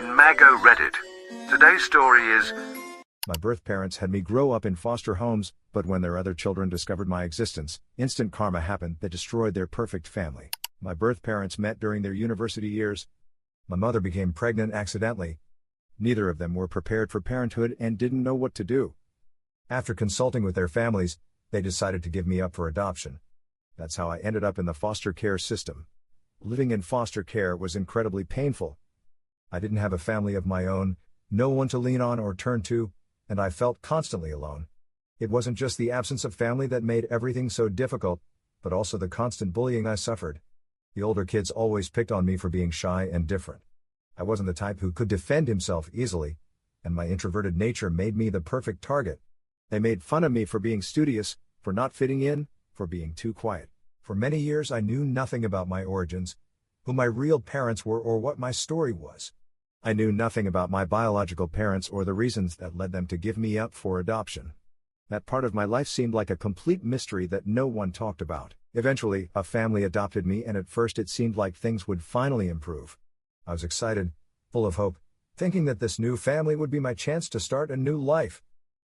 Imago Reddit. Today's story is My birth parents had me grow up in foster homes, but when their other children discovered my existence, instant karma happened that destroyed their perfect family. My birth parents met during their university years. My mother became pregnant accidentally. Neither of them were prepared for parenthood and didn't know what to do. After consulting with their families, they decided to give me up for adoption. That's how I ended up in the foster care system. Living in foster care was incredibly painful. I didn't have a family of my own, no one to lean on or turn to, and I felt constantly alone. It wasn't just the absence of family that made everything so difficult, but also the constant bullying I suffered. The older kids always picked on me for being shy and different. I wasn't the type who could defend himself easily, and my introverted nature made me the perfect target. They made fun of me for being studious, for not fitting in, for being too quiet. For many years I knew nothing about my origins, who my real parents were or what my story was. I knew nothing about my biological parents or the reasons that led them to give me up for adoption. That part of my life seemed like a complete mystery that no one talked about. Eventually, a family adopted me, and at first it seemed like things would finally improve. I was excited, full of hope, thinking that this new family would be my chance to start a new life.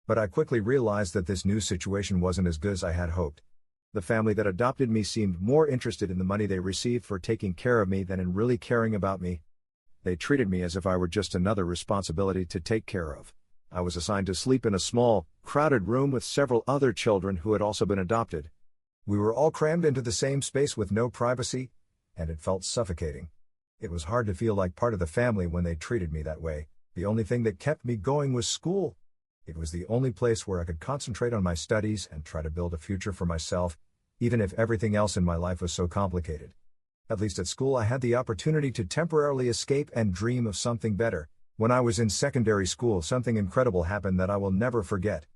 But I quickly realized that this new situation wasn't as good as I had hoped. The family that adopted me seemed more interested in the money they received for taking care of me than in really caring about me. They treated me as if I were just another responsibility to take care of. I was assigned to sleep in a small, crowded room with several other children who had also been adopted. We were all crammed into the same space with no privacy, and it felt suffocating. It was hard to feel like part of the family when they treated me that way. The only thing that kept me going was school. It was the only place where I could concentrate on my studies and try to build a future for myself, even if everything else in my life was so complicated. At least at school I had the opportunity to temporarily escape and dream of something better. When I was in secondary school, something incredible happened that I will never forget.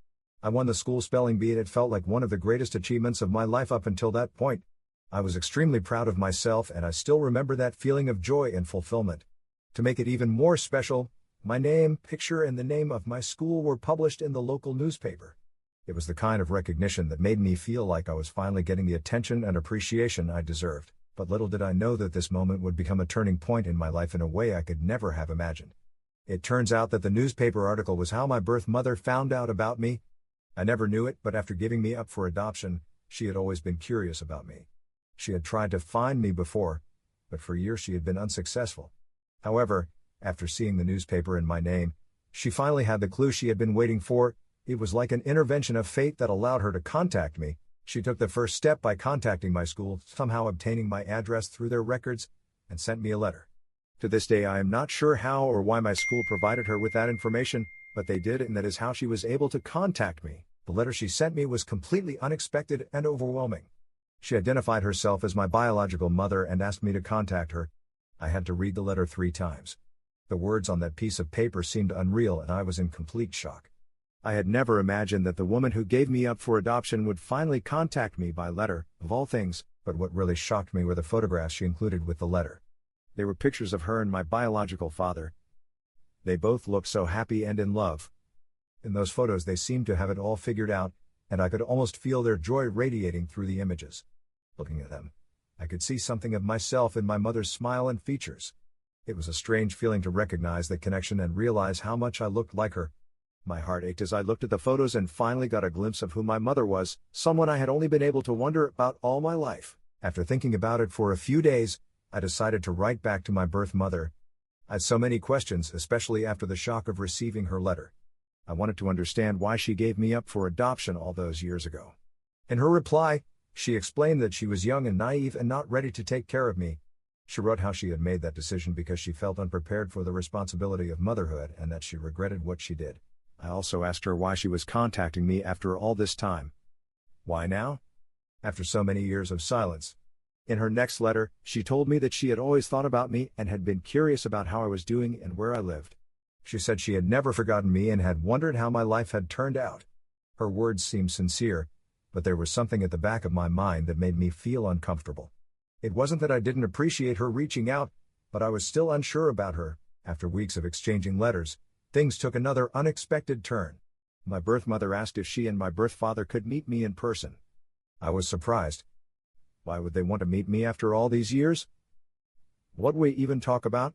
I won the school spelling bee, and it felt like one of the greatest achievements of my life up until that point. I was extremely proud of myself, and I still remember that feeling of joy and fulfillment. To make it even more special, my name, picture, and the name of my school were published in the local newspaper. It was the kind of recognition that made me feel like I was finally getting the attention and appreciation I deserved. But little did I know that this moment would become a turning point in my life in a way I could never have imagined. It turns out that the newspaper article was how my birth mother found out about me. I never knew it, but after giving me up for adoption, she had always been curious about me. She had tried to find me before, but for years she had been unsuccessful. However, after seeing the newspaper in my name, she finally had the clue she had been waiting for. It was like an intervention of fate that allowed her to contact me. She took the first step by contacting my school, somehow obtaining my address through their records, and sent me a letter. To this day I am not sure how or why my school provided her with that information, but they did, and that is how she was able to contact me. The letter she sent me was completely unexpected and overwhelming. She identified herself as my biological mother and asked me to contact her. I had to read the letter 3 times. The words on that piece of paper seemed unreal, and I was in complete shock. I had never imagined that the woman who gave me up for adoption would finally contact me by letter, of all things, but what really shocked me were the photographs she included with the letter. They were pictures of her and my biological father. They both looked so happy and in love. In those photos they seemed to have it all figured out, and I could almost feel their joy radiating through the images. Looking at them, I could see something of myself in my mother's smile and features. It was a strange feeling to recognize that connection and realize how much I looked like her. My heart ached as I looked at the photos and finally got a glimpse of who my mother was, someone I had only been able to wonder about all my life. After thinking about it for a few days, I decided to write back to my birth mother. I had so many questions, especially after the shock of receiving her letter. I wanted to understand why she gave me up for adoption all those years ago. In her reply, she explained that she was young and naive and not ready to take care of me. She wrote how she had made that decision because she felt unprepared for the responsibility of motherhood and that she regretted what she did. I also asked her why she was contacting me after all this time. Why now? After so many years of silence. In her next letter, she told me that she had always thought about me and had been curious about how I was doing and where I lived. She said she had never forgotten me and had wondered how my life had turned out. Her words seemed sincere, but there was something at the back of my mind that made me feel uncomfortable. It wasn't that I didn't appreciate her reaching out, but I was still unsure about her. After weeks of exchanging letters, things took another unexpected turn. My birth mother asked if she and my birth father could meet me in person. I was surprised. Why would they want to meet me after all these years? What would we even talk about?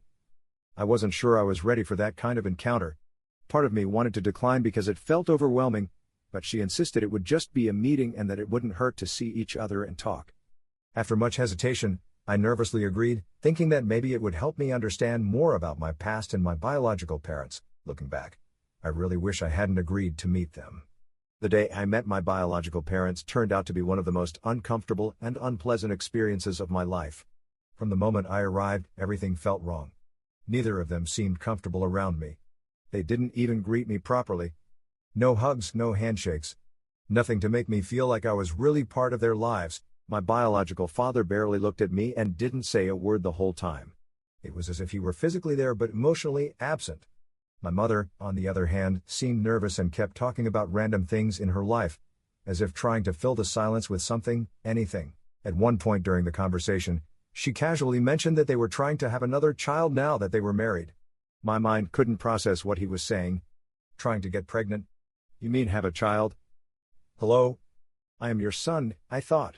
I wasn't sure I was ready for that kind of encounter. Part of me wanted to decline because it felt overwhelming, but she insisted it would just be a meeting and that it wouldn't hurt to see each other and talk. After much hesitation, I nervously agreed, thinking that maybe it would help me understand more about my past and my biological parents. Looking back, I really wish I hadn't agreed to meet them. The day I met my biological parents turned out to be one of the most uncomfortable and unpleasant experiences of my life. From the moment I arrived, everything felt wrong. Neither of them seemed comfortable around me. They didn't even greet me properly. No hugs, no handshakes. Nothing to make me feel like I was really part of their lives. My biological father barely looked at me and didn't say a word the whole time. It was as if he were physically there but emotionally absent. My mother, on the other hand, seemed nervous and kept talking about random things in her life, as if trying to fill the silence with something, anything. At one point during the conversation, she casually mentioned that they were trying to have another child now that they were married. My mind couldn't process what he was saying. Trying to get pregnant? You mean have a child? Hello? I am your son, I thought.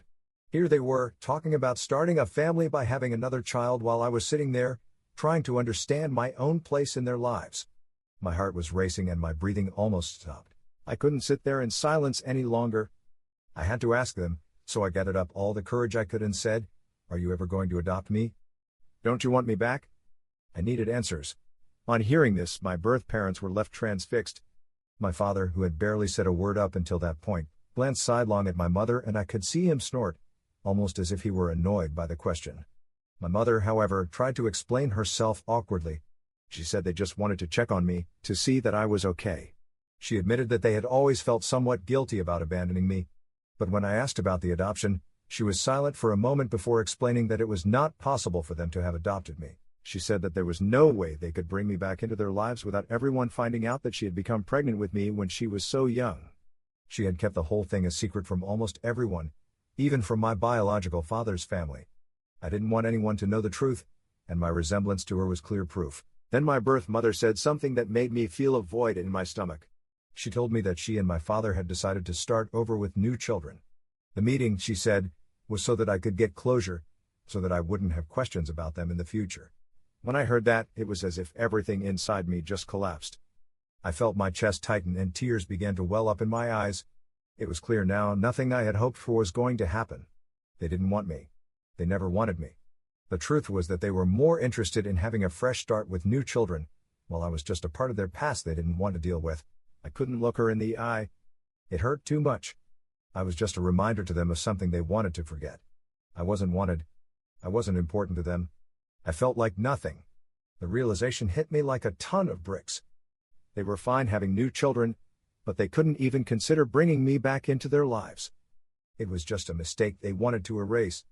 Here they were, talking about starting a family by having another child while I was sitting there, trying to understand my own place in their lives. My heart was racing and my breathing almost stopped. I couldn't sit there in silence any longer. I had to ask them, so I gathered up all the courage I could and said, "Are you ever going to adopt me? Don't you want me back?" I needed answers. On hearing this, my birth parents were left transfixed. My father, who had barely said a word up until that point, glanced sidelong at my mother and I could see him snort, almost as if he were annoyed by the question. My mother, however, tried to explain herself awkwardly. She said they just wanted to check on me, to see that I was okay. She admitted that they had always felt somewhat guilty about abandoning me. But when I asked about the adoption, she was silent for a moment before explaining that it was not possible for them to have adopted me. She said that there was no way they could bring me back into their lives without everyone finding out that she had become pregnant with me when she was so young. She had kept the whole thing a secret from almost everyone, even from my biological father's family. I didn't want anyone to know the truth, and my resemblance to her was clear proof. Then my birth mother said something that made me feel a void in my stomach. She told me that she and my father had decided to start over with new children. The meeting, she said, was so that I could get closure, so that I wouldn't have questions about them in the future. When I heard that, it was as if everything inside me just collapsed. I felt my chest tighten and tears began to well up in my eyes. It was clear now nothing I had hoped for was going to happen. They didn't want me. They never wanted me. The truth was that they were more interested in having a fresh start with new children, while I was just a part of their past they didn't want to deal with. I couldn't look her in the eye. It hurt too much. I was just a reminder to them of something they wanted to forget. I wasn't wanted. I wasn't important to them. I felt like nothing. The realization hit me like a ton of bricks. They were fine having new children, but they couldn't even consider bringing me back into their lives. It was just a mistake they wanted to erase,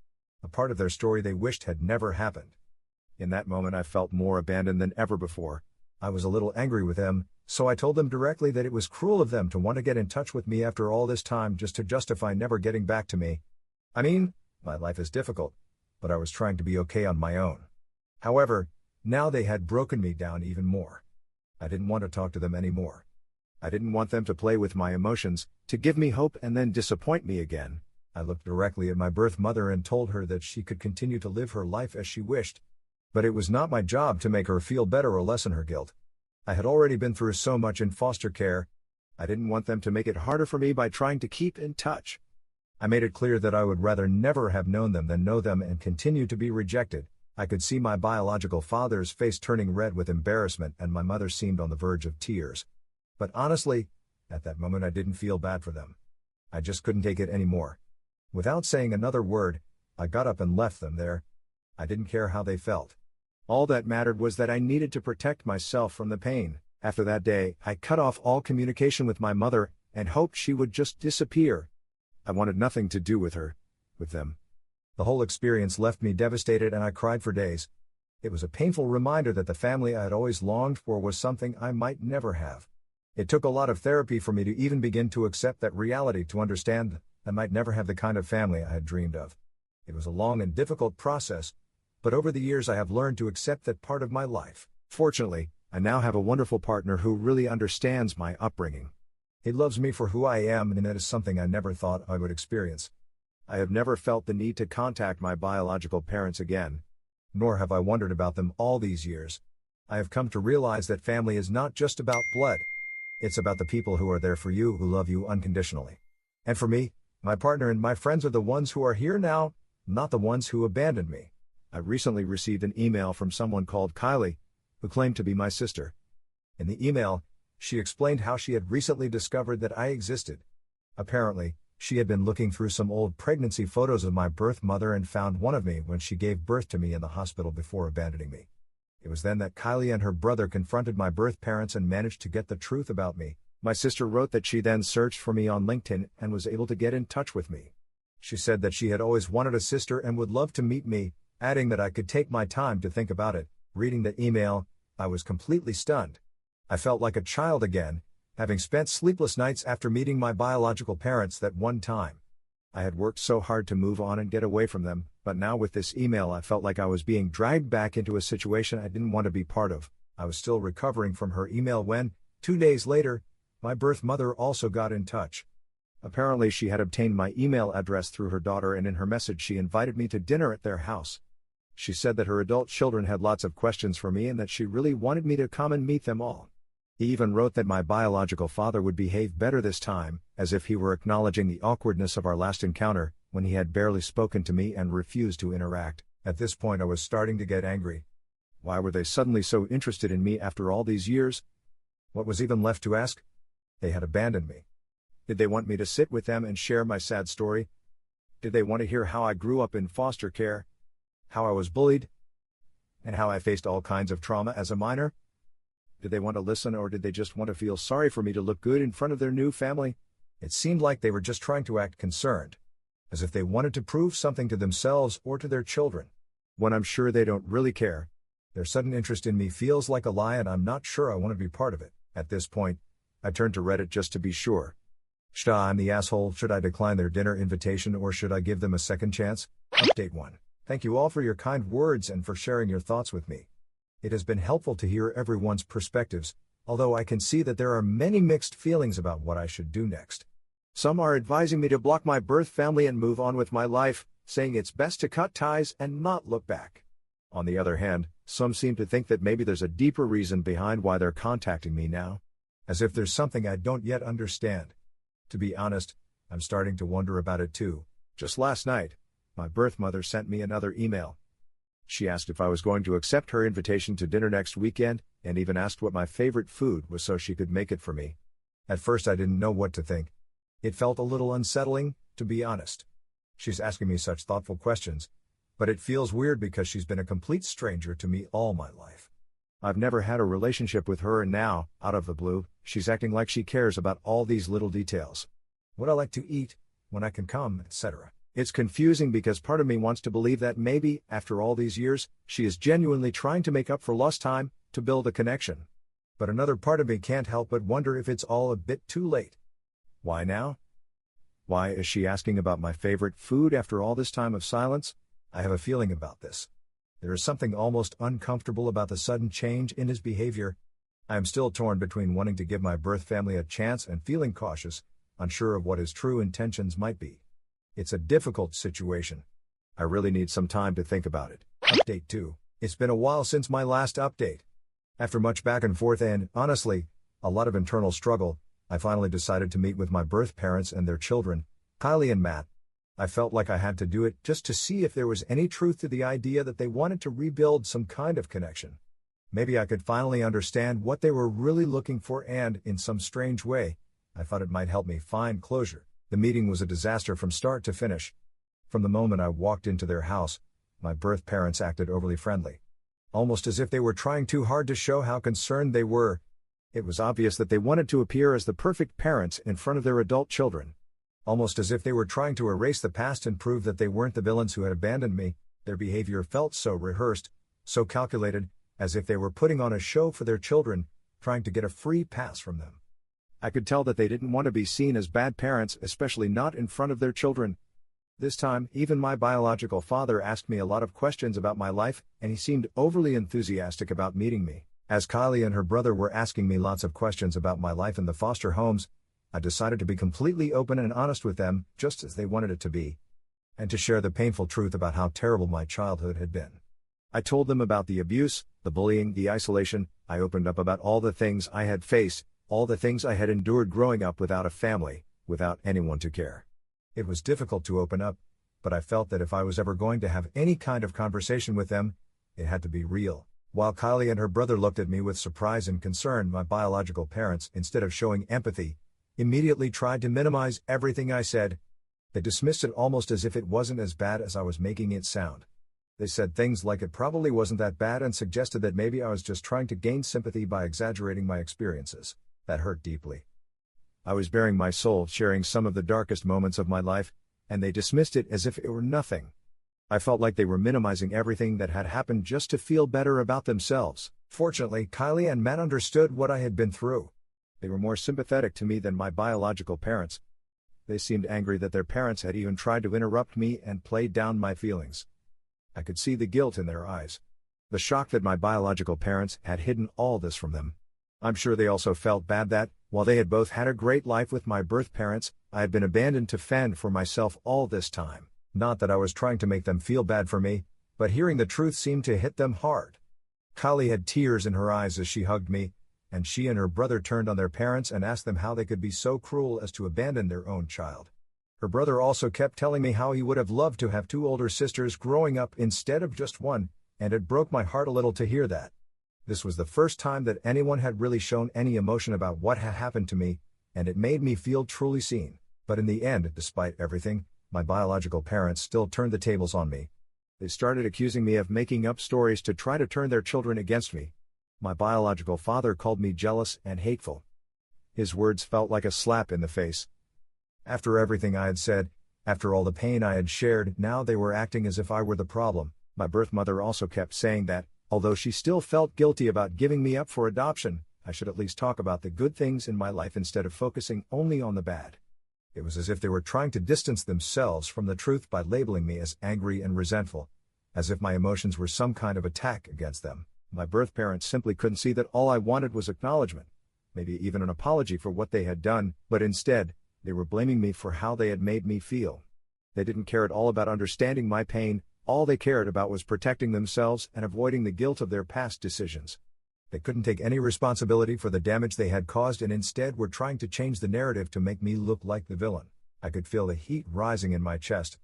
a part of their story they wished had never happened. In that moment I felt more abandoned than ever before. I was a little angry with them, so I told them directly that it was cruel of them to want to get in touch with me after all this time just to justify never getting back to me. I mean, my life is difficult, but I was trying to be okay on my own. However, now they had broken me down even more. I didn't want to talk to them anymore. I didn't want them to play with my emotions, to give me hope and then disappoint me again. I looked directly at my birth mother and told her that she could continue to live her life as she wished. But it was not my job to make her feel better or lessen her guilt. I had already been through so much in foster care. I didn't want them to make it harder for me by trying to keep in touch. I made it clear that I would rather never have known them than know them and continue to be rejected. I could see my biological father's face turning red with embarrassment and my mother seemed on the verge of tears. But honestly, at that moment I didn't feel bad for them. I just couldn't take it anymore. Without saying another word, I got up and left them there. I didn't care how they felt. All that mattered was that I needed to protect myself from the pain. After that day, I cut off all communication with my mother and hoped she would just disappear. I wanted nothing to do with her, with them. The whole experience left me devastated and I cried for days. It was a painful reminder that the family I had always longed for was something I might never have. It took a lot of therapy for me to even begin to accept that reality, to understand that I might never have the kind of family I had dreamed of. It was a long and difficult process, but over the years I have learned to accept that part of my life. Fortunately, I now have a wonderful partner who really understands my upbringing. He loves me for who I am, and that is something I never thought I would experience. I have never felt the need to contact my biological parents again, nor have I wondered about them all these years. I have come to realize that family is not just about blood. It's about the people who are there for you, who love you unconditionally. And for me, my partner and my friends are the ones who are here now, not the ones who abandoned me. I recently received an email from someone called Kylie, who claimed to be my sister. In the email, she explained how she had recently discovered that I existed. Apparently, she had been looking through some old pregnancy photos of my birth mother and found one of me when she gave birth to me in the hospital before abandoning me. It was then that Kylie and her brother confronted my birth parents and managed to get the truth about me. My sister wrote that she then searched for me on LinkedIn and was able to get in touch with me. She said that she had always wanted a sister and would love to meet me, adding that I could take my time to think about it. Reading the email, I was completely stunned. I felt like a child again, having spent sleepless nights after meeting my biological parents that one time. I had worked so hard to move on and get away from them, but now with this email I felt like I was being dragged back into a situation I didn't want to be part of. I was still recovering from her email when, 2 days later, my birth mother also got in touch. Apparently she had obtained my email address through her daughter, and in her message she invited me to dinner at their house. She said that her adult children had lots of questions for me and that she really wanted me to come and meet them all. He even wrote that my biological father would behave better this time, as if he were acknowledging the awkwardness of our last encounter, when he had barely spoken to me and refused to interact. At this point I was starting to get angry. Why were they suddenly so interested in me after all these years? What was even left to ask? They had abandoned me. Did they want me to sit with them and share my sad story? Did they want to hear how I grew up in foster care? How I was bullied? And how I faced all kinds of trauma as a minor? Did they want to listen, or did they just want to feel sorry for me to look good in front of their new family? It seemed like they were just trying to act concerned, as if they wanted to prove something to themselves or to their children, when I'm sure they don't really care. Their sudden interest in me feels like a lie, and I'm not sure I want to be part of it. At this point, I turned to Reddit just to be sure. Should I'm the asshole? Should I decline their dinner invitation, or should I give them a second chance? Update 1. Thank you all for your kind words and for sharing your thoughts with me. It has been helpful to hear everyone's perspectives, although I can see that there are many mixed feelings about what I should do next. Some are advising me to block my birth family and move on with my life, saying it's best to cut ties and not look back. On the other hand, some seem to think that maybe there's a deeper reason behind why they're contacting me now, as if there's something I don't yet understand. To be honest, I'm starting to wonder about it too. Just last night, my birth mother sent me another email. She asked if I was going to accept her invitation to dinner next weekend, and even asked what my favorite food was so she could make it for me. At first I didn't know what to think. It felt a little unsettling, to be honest. She's asking me such thoughtful questions, but it feels weird because she's been a complete stranger to me all my life. I've never had a relationship with her, and now, out of the blue, she's acting like she cares about all these little details. What I like to eat, when I can come, etc. It's confusing because part of me wants to believe that maybe, after all these years, she is genuinely trying to make up for lost time, to build a connection. But another part of me can't help but wonder if it's all a bit too late. Why now? Why is she asking about my favorite food after all this time of silence? I have a feeling about this. There is something almost uncomfortable about the sudden change in his behavior. I am still torn between wanting to give my birth family a chance and feeling cautious, unsure of what his true intentions might be. It's a difficult situation. I really need some time to think about it. Update 2. It's been a while since my last update. After much back and forth and, honestly, a lot of internal struggle, I finally decided to meet with my birth parents and their children, Kylie and Matt. I felt like I had to do it just to see if there was any truth to the idea that they wanted to rebuild some kind of connection. Maybe I could finally understand what they were really looking for, and, in some strange way, I thought it might help me find closure. The meeting was a disaster from start to finish. From the moment I walked into their house, my birth parents acted overly friendly. Almost as if they were trying too hard to show how concerned they were. It was obvious that they wanted to appear as the perfect parents in front of their adult children. Almost as if they were trying to erase the past and prove that they weren't the villains who had abandoned me. Their behavior felt so rehearsed, so calculated, as if they were putting on a show for their children, trying to get a free pass from them. I could tell that they didn't want to be seen as bad parents, especially not in front of their children. This time, even my biological father asked me a lot of questions about my life, and he seemed overly enthusiastic about meeting me. As Kylie and her brother were asking me lots of questions about my life in the foster homes, I decided to be completely open and honest with them, just as they wanted it to be, and to share the painful truth about how terrible my childhood had been. I told them about the abuse, The bullying, the isolation. I opened up about all the things I had faced, all the things I had endured growing up without a family, without anyone to care. It was difficult to open up, but I felt that if I was ever going to have any kind of conversation with them, it had to be real. While Kylie and her brother looked at me with surprise and concern, my biological parents, instead of showing empathy, immediately tried to minimize everything I said. They dismissed it almost as if it wasn't as bad as I was making it sound. They said things like it probably wasn't that bad and suggested that maybe I was just trying to gain sympathy by exaggerating my experiences. That hurt deeply. I was bearing my soul, sharing some of the darkest moments of my life, and they dismissed it as if it were nothing. I felt like they were minimizing everything that had happened just to feel better about themselves. Fortunately, Kylie and Matt understood what I had been through. They were more sympathetic to me than my biological parents. They seemed angry that their parents had even tried to interrupt me and play down my feelings. I could see the guilt in their eyes. The shock that my biological parents had hidden all this from them. I'm sure they also felt bad that, while they had both had a great life with my birth parents, I had been abandoned to fend for myself all this time. Not that I was trying to make them feel bad for me, but hearing the truth seemed to hit them hard. Kylie had tears in her eyes as she hugged me, and she and her brother turned on their parents and asked them how they could be so cruel as to abandon their own child. Her brother also kept telling me how he would have loved to have two older sisters growing up instead of just one, and it broke my heart a little to hear that. This was the first time that anyone had really shown any emotion about what had happened to me, and it made me feel truly seen. But in the end, despite everything, my biological parents still turned the tables on me. They started accusing me of making up stories to try to turn their children against me. My biological father called me jealous and hateful. His words felt like a slap in the face. After everything I had said, after all the pain I had shared, now they were acting as if I were the problem. My birth mother also kept saying that, although she still felt guilty about giving me up for adoption, I should at least talk about the good things in my life instead of focusing only on the bad. It was as if they were trying to distance themselves from the truth by labeling me as angry and resentful, as if my emotions were some kind of attack against them. My birth parents simply couldn't see that all I wanted was acknowledgement, maybe even an apology for what they had done, but instead, they were blaming me for how they had made me feel. They didn't care at all about understanding my pain. All they cared about was protecting themselves and avoiding the guilt of their past decisions. They couldn't take any responsibility for the damage they had caused and instead were trying to change the narrative to make me look like the villain. I could feel the heat rising in my chest,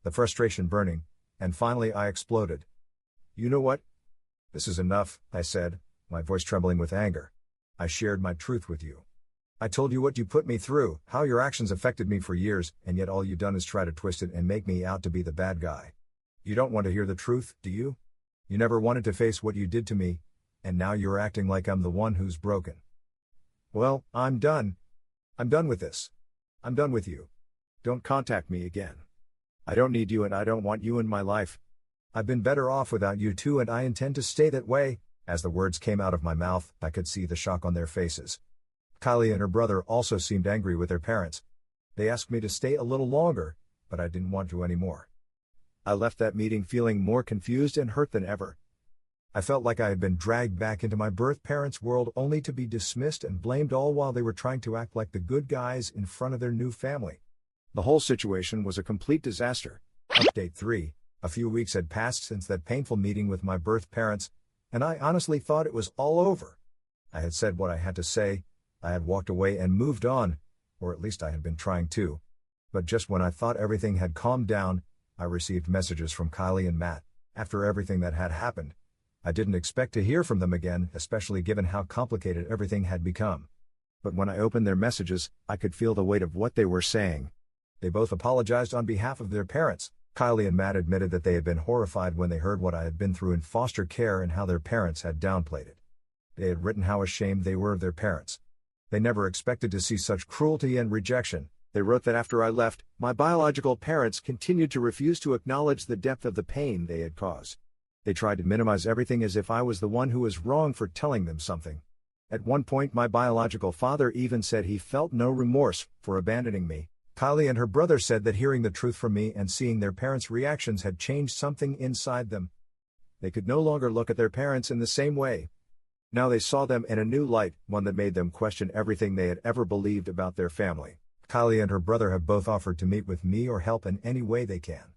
the frustration burning, and finally I exploded. "You know what? This is enough," I said, my voice trembling with anger. "I shared my truth with you. I told you what you put me through, how your actions affected me for years, and yet all you've done is try to twist it and make me out to be the bad guy. You don't want to hear the truth, do you? You never wanted to face what you did to me, and now you're acting like I'm the one who's broken. Well, I'm done. I'm done with this. I'm done with you. Don't contact me again. I don't need you and I don't want you in my life. I've been better off without you too and I intend to stay that way." As the words came out of my mouth, I could see the shock on their faces. Kylie and her brother also seemed angry with their parents. They asked me to stay a little longer, but I didn't want to anymore. I left that meeting feeling more confused and hurt than ever. I felt like I had been dragged back into my birth parents' world only to be dismissed and blamed, all while they were trying to act like the good guys in front of their new family. The whole situation was a complete disaster. Update 3. A few weeks had passed since that painful meeting with my birth parents, and I honestly thought it was all over. I had said what I had to say, I had walked away and moved on, or at least I had been trying to. But just when I thought everything had calmed down, I received messages from Kylie and Matt. After everything that had happened, I didn't expect to hear from them again, especially given how complicated everything had become. But when I opened their messages, I could feel the weight of what they were saying. They both apologized on behalf of their parents. Kylie and Matt admitted that they had been horrified when they heard what I had been through in foster care and how their parents had downplayed it. They had written how ashamed they were of their parents. They never expected to see such cruelty and rejection. They wrote that after I left, my biological parents continued to refuse to acknowledge the depth of the pain they had caused. They tried to minimize everything as if I was the one who was wrong for telling them something. At one point, my biological father even said he felt no remorse for abandoning me. Kylie and her brother said that hearing the truth from me and seeing their parents' reactions had changed something inside them. They could no longer look at their parents in the same way. Now they saw them in a new light, one that made them question everything they had ever believed about their family. Kylie and her brother have both offered to meet with me or help in any way they can.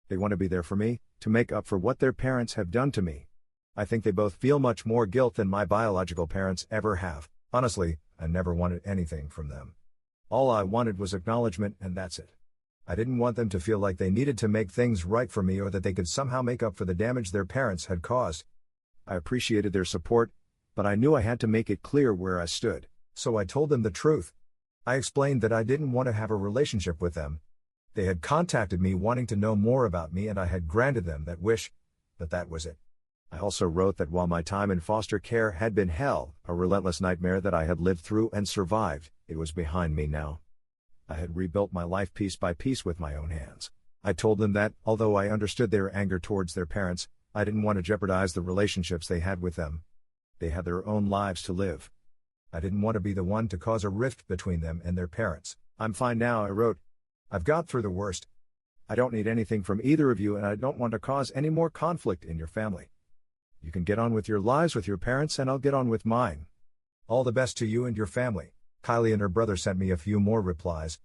They want to be there for me, to make up for what their parents have done to me. I think they both feel much more guilt than my biological parents ever have. Honestly, I never wanted anything from them. All I wanted was acknowledgement, and that's it. I didn't want them to feel like they needed to make things right for me or that they could somehow make up for the damage their parents had caused. I appreciated their support, but I knew I had to make it clear where I stood, so I told them the truth. I explained that I didn't want to have a relationship with them. They had contacted me wanting to know more about me, and I had granted them that wish, but that was it. I also wrote that while my time in foster care had been hell, a relentless nightmare that I had lived through and survived, it was behind me now. I had rebuilt my life piece by piece with my own hands. I told them that, although I understood their anger towards their parents, I didn't want to jeopardize the relationships they had with them. They had their own lives to live. I didn't want to be the one to cause a rift between them and their parents. I'm fine now, I wrote. I've got through the worst. I don't need anything from either of you, and I don't want to cause any more conflict in your family. You can get on with your lives with your parents, and I'll get on with mine. All the best to you and your family. Kylie and her brother sent me a few more replies,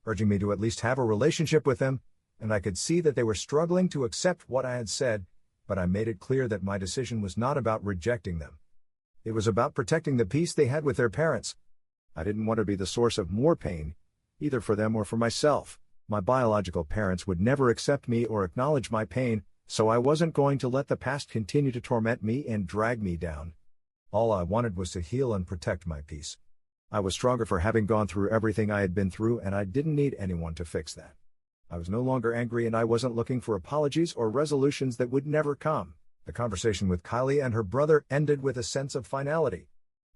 urging me to at least have a relationship with them, and I could see that they were struggling to accept what I had said, but I made it clear that my decision was not about rejecting them. It was about protecting the peace they had with their parents. I didn't want to be the source of more pain, either for them or for myself. My biological parents would never accept me or acknowledge my pain, so I wasn't going to let the past continue to torment me and drag me down. All I wanted was to heal and protect my peace. I was stronger for having gone through everything I had been through, and I didn't need anyone to fix that. I was no longer angry, and I wasn't looking for apologies or resolutions that would never come. The conversation with Kylie and her brother ended with a sense of finality.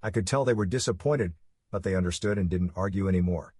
I could tell they were disappointed, but they understood and didn't argue anymore.